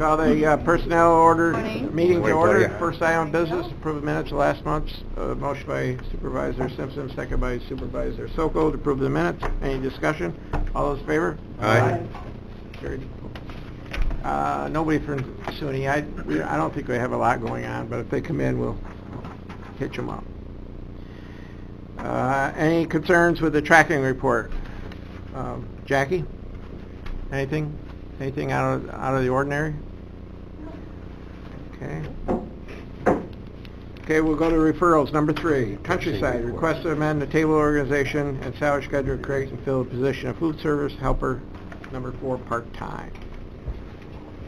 Call the personnel order meeting to Wait, order. yeah. First item of business, approve the minutes of last month's motion by Supervisor Simpson, second by Supervisor Sokol to approve the minutes. Any discussion? All those in favor? Aye. Carried. Nobody from SUNY. I don't think we have a lot going on, but if they come in, we'll hitch them up. Any concerns with the tracking report? Jackie? Anything? Anything out of the ordinary? Okay. Okay, we'll go to referrals. Number 3, Countryside. Request to amend the table organization and salary schedule to create and fill the position of food service helper. Number 4, part-time.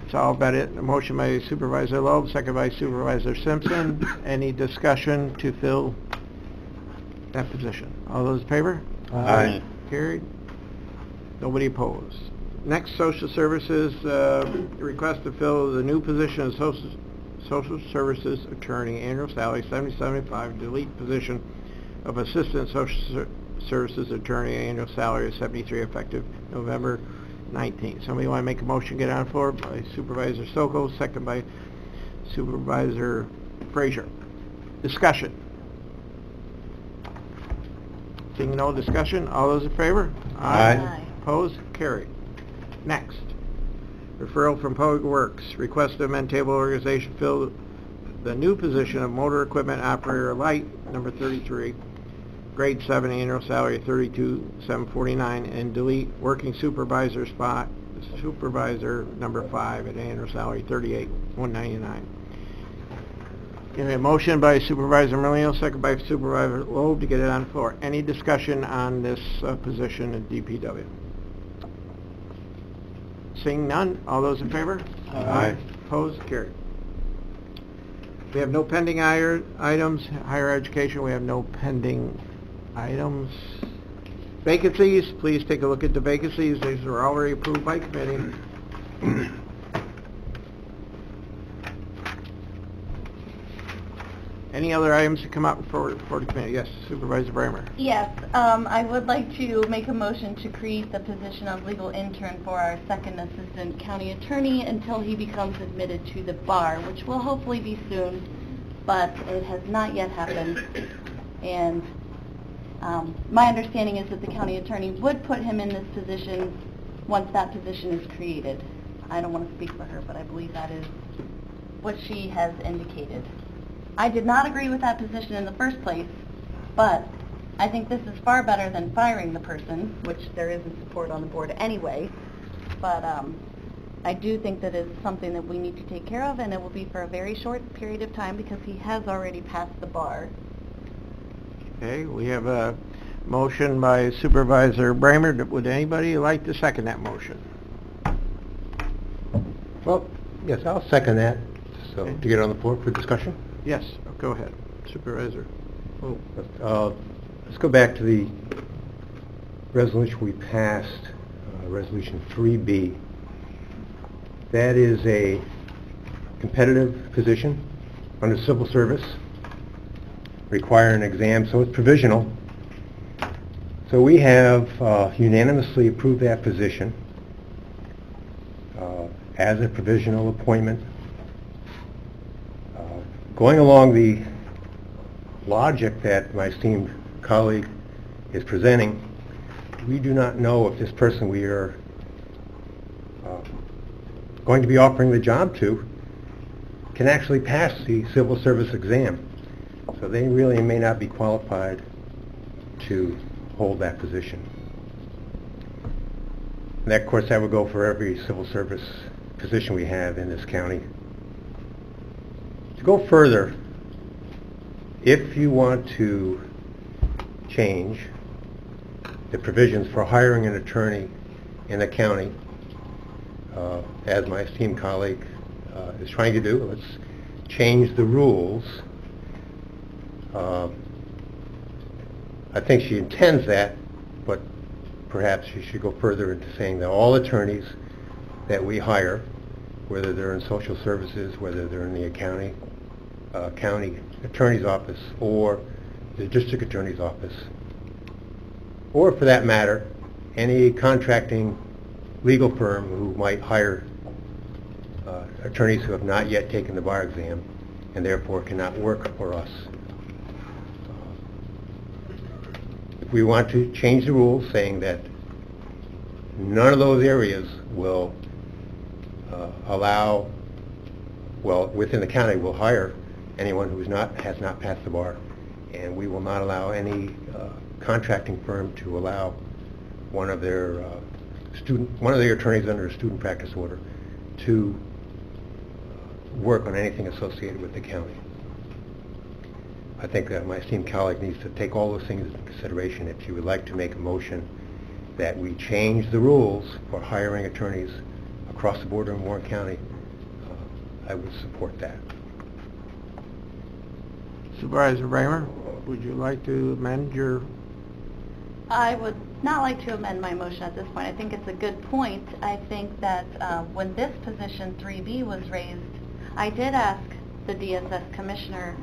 That's all about it. A motion by Supervisor Loeb, second by Supervisor Simpson. Any discussion to fill that position? All those in favor? Aye. Carried. Nobody opposed. Next, Social Services, request to fill the new position of Social Services Attorney, annual salary $70.75, delete position of Assistant Social Services Attorney, annual salary of $73, effective November 19th. Somebody want to make a motion, get on the floor? By Supervisor Sokol, second by Supervisor Frazier. Discussion. Seeing no discussion, all those in favor? Aye. Opposed? Carried. Next, referral from Public Works. Request to amend table organization, fill the new position of Motor Equipment Operator Light, number 33, grade 7, annual salary of $32,749, and delete Working Supervisor spot, Supervisor number 5, at annual salary $38,199. Give me a motion by Supervisor Merlino, second by Supervisor Loeb to get it on the floor. Any discussion on this position at DPW? Seeing none, all those in favor? Aye. Opposed? Carried. We have no pending items. Higher education, we have no pending items. Vacancies, please take a look at the vacancies. These were already approved by committee. Any other items to come up for the committee? Yes, Supervisor Bramer. Yes, I would like to make a motion to create the position of legal intern for our second assistant county attorney until he becomes admitted to the bar, which will hopefully be soon, but it has not yet happened. And my understanding is that the county attorney would put him in this position once that position is created. I don't want to speak for her, but I believe that is what she has indicated. I did not agree with that position in the first place, but I think this is far better than firing the person, which there isn't support on the board anyway. But I do think that it's something that we need to take care of, and it will be for a very short period of time because he has already passed the bar. Okay, we have a motion by Supervisor Bramer. Would anybody like to second that motion? Well, yes, I'll second that. So, Okay. to get on the floor for discussion? Yes, go ahead, Supervisor. Let's go back to the resolution we passed, Resolution 3B. That is a competitive position under civil service, require an exam, so it's provisional. So we have unanimously approved that position as a provisional appointment. Going along the logic that my esteemed colleague is presenting, we do not know if this person we are going to be offering the job to can actually pass the civil service exam. So they really may not be qualified to hold that position. And that, of course, that would go for every civil service position we have in this county. To go further, if you want to change the provisions for hiring an attorney in the county, as my esteemed colleague is trying to do, let's change the rules. I think she intends that, but perhaps she should go further into saying that all attorneys that we hire, whether they're in social services, whether they're in the county attorney's office or the district attorney's office, or for that matter, any contracting legal firm who might hire attorneys who have not yet taken the bar exam and therefore cannot work for us. If we want to change the rules saying that none of those areas will allow, well, within the county will hire anyone who has not passed the bar, and we will not allow any contracting firm to allow one of their attorneys under a student practice order to work on anything associated with the county. I think that my esteemed colleague needs to take all those things into consideration if you would like to make a motion that we change the rules for hiring attorneys across the border in Warren County. I would support that. Supervisor Bramer, would you like to amend your... I would not like to amend my motion at this point. I think it's a good point. I think that when this position 3B was raised, I did ask the DSS commissioner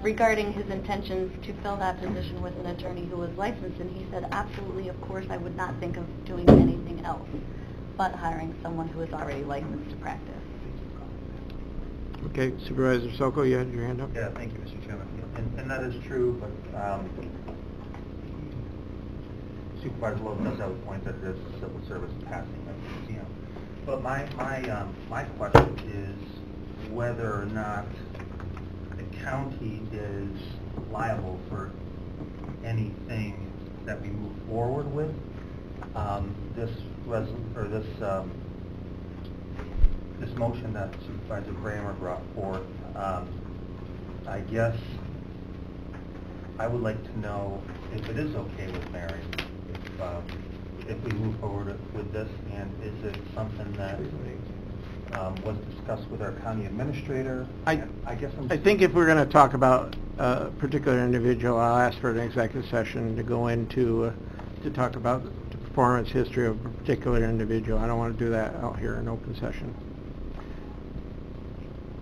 regarding his intentions to fill that position with an attorney who was licensed, and he said, absolutely, of course, I would not think of doing anything else but hiring someone who is already licensed to practice. Okay, Supervisor Sokol, you had your hand up? Yeah, thank you, Mr. Chairman. And that is true, but Supervisor Lowe does have a point that there's civil service passing at the museum. But my question is whether or not the county is liable for anything that we move forward with. This motion that Supervisor Bramer brought forth, I guess I would like to know if it is okay with Mary, if we move forward with this, and is it something that was discussed with our county administrator? I think if we're going to talk about a particular individual, I'll ask for an executive session to go into to talk about the performance history of a particular individual. I don't want to do that out here in open session.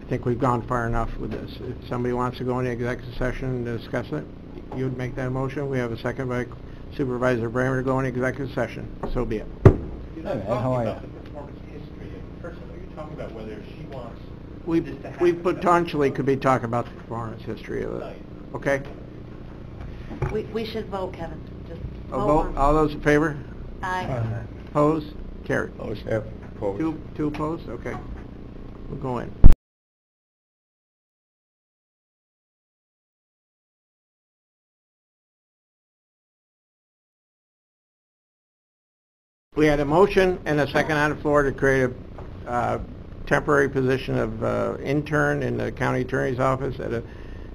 I think we've gone far enough with this. If somebody wants to go into executive session to discuss it, you would make that motion. We have a second by Supervisor Bramer to go into executive session. So be it. How are you? Performance history of the person. Are you talking about whether she wants this to happen? We potentially could be talking about the performance history of it. Okay? We should vote, Kevin. Just A vote. All those in favor? Aye. Opposed? Carried. Opposed? Two opposed? Okay. We'll go in. We had a motion and a second on the floor to create a temporary position of intern in the county attorney's office at a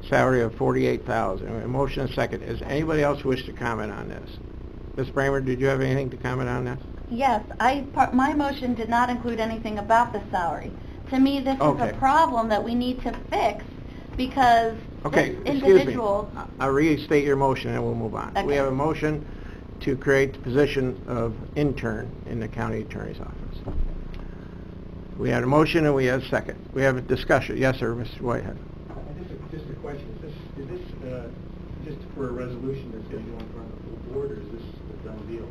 salary of $48,000. A motion and a second. Does anybody else wish to comment on this? Ms. Bramer, did you have anything to comment on this? Yes, my motion did not include anything about the salary. To me, this is a problem that we need to fix because this individual... Excuse me. I'll restate your motion and we'll move on. Okay. We have a motion to create the position of intern in the county attorney's office. We had a motion and we had a second. We have a discussion. Yes, sir, Mr. Whitehead. Just a question. Is this just for a resolution that's going to go in front of the full board, or is this a done deal?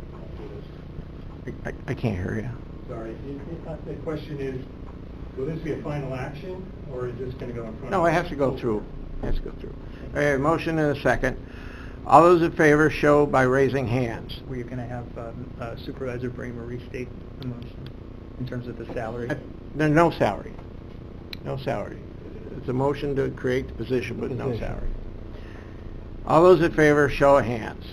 I can't hear you. Sorry. The question is, will this be a final action, or is this going to go in front? No, it has to go through. It has to go through. We have a motion and a second. All those in favor show by raising hands. Were you going to have Supervisor Bramer restate the motion in terms of the salary? There's no salary. No salary. It's a motion to create the position with no salary. All those in favor show of hands.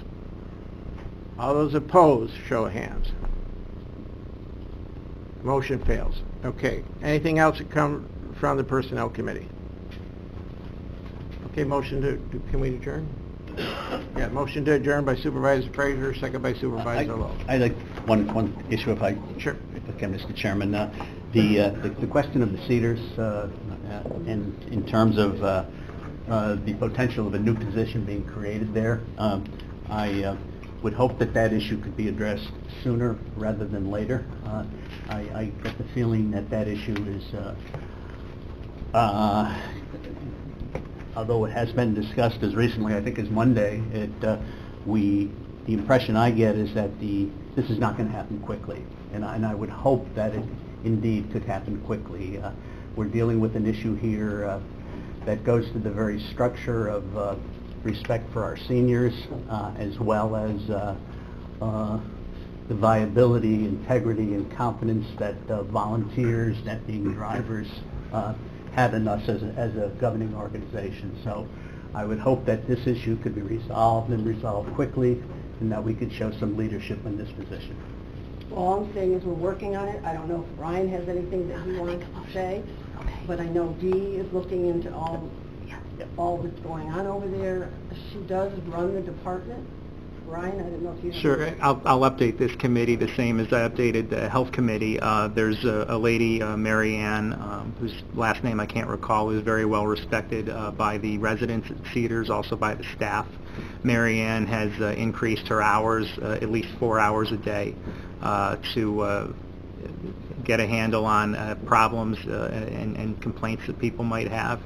All those opposed show of hands. Motion fails. Okay. Anything else that come from the Personnel Committee? Okay, motion to can we adjourn? Yeah, motion to adjourn by Supervisor Frazier, second by Supervisor Lowe. I'd like one issue if I... Sure. If I can, Mr. Chairman. The question of the Cedars, in terms of the potential of a new position being created there, I would hope that issue could be addressed sooner rather than later. I get the feeling that issue is... although it has been discussed as recently, I think, as Monday, the impression I get is that this is not going to happen quickly, and I would hope that indeed could happen quickly. We're dealing with an issue here that goes to the very structure of respect for our seniors, as well as the viability, integrity, and confidence that volunteers, that being drivers, have in us as a governing organization. So I would hope that this issue could be resolved and resolved quickly, and that we could show some leadership in this position. All I'm saying is we're working on it. I don't know if Ryan has anything that he wants to say, but I know Dee is looking into all that's going on over there. She does run the department. Ryan, I don't know if you... Sure, I'll update this committee the same as I updated the health committee. There's a lady, Mary Ann, whose last name I can't recall, who's very well respected by the residents at Cedars, also by the staff. Mary Ann has increased her hours, at least 4 hours a day, to get a handle on problems and complaints that people might have.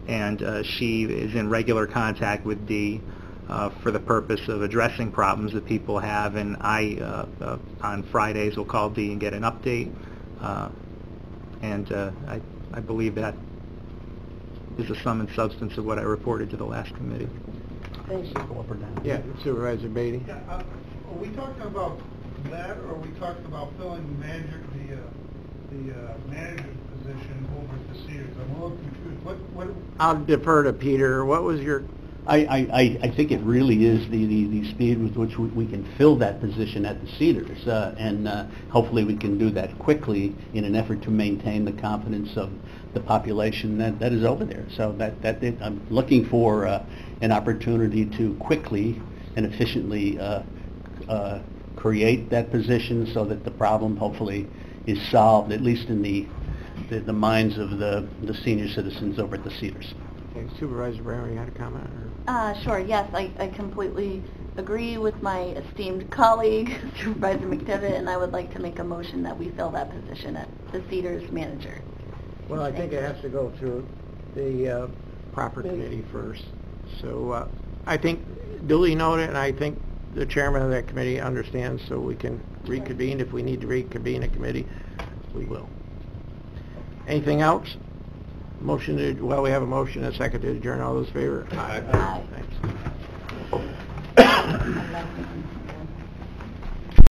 And she is in regular contact with Dee for the purpose of addressing problems that people have, and I, on Fridays, will call Dee and get an update, and I believe that is the sum and substance of what I reported to the last committee. Thank you. Go up or down? Yeah, Supervisor Beatty? Yeah, are we talking about that, or are we talking about filling the manager's position over at the Cedars? I'm a little confused. What? I'll defer to Peter. What was your... I think it really is the speed with which we can fill that position at the Cedars, and hopefully we can do that quickly in an effort to maintain the confidence of the population that is over there. So I'm looking for an opportunity to quickly and efficiently create that position so that the problem hopefully is solved, at least in the minds of the senior citizens over at the Cedars. Okay, Supervisor Brown, you had a comment? Sure, yes, I completely agree with my esteemed colleague, Supervisor McDevitt, and I would like to make a motion that we fill that position at the Cedars manager. Well, I think it has to go through the proper committee first. So I think duly noted, and I think the chairman of that committee understands, so we can reconvene. If we need to reconvene a committee, we will. Anything else? Motion to, well, we have a motion and a second to adjourn. All those in favor? Aye. Thanks.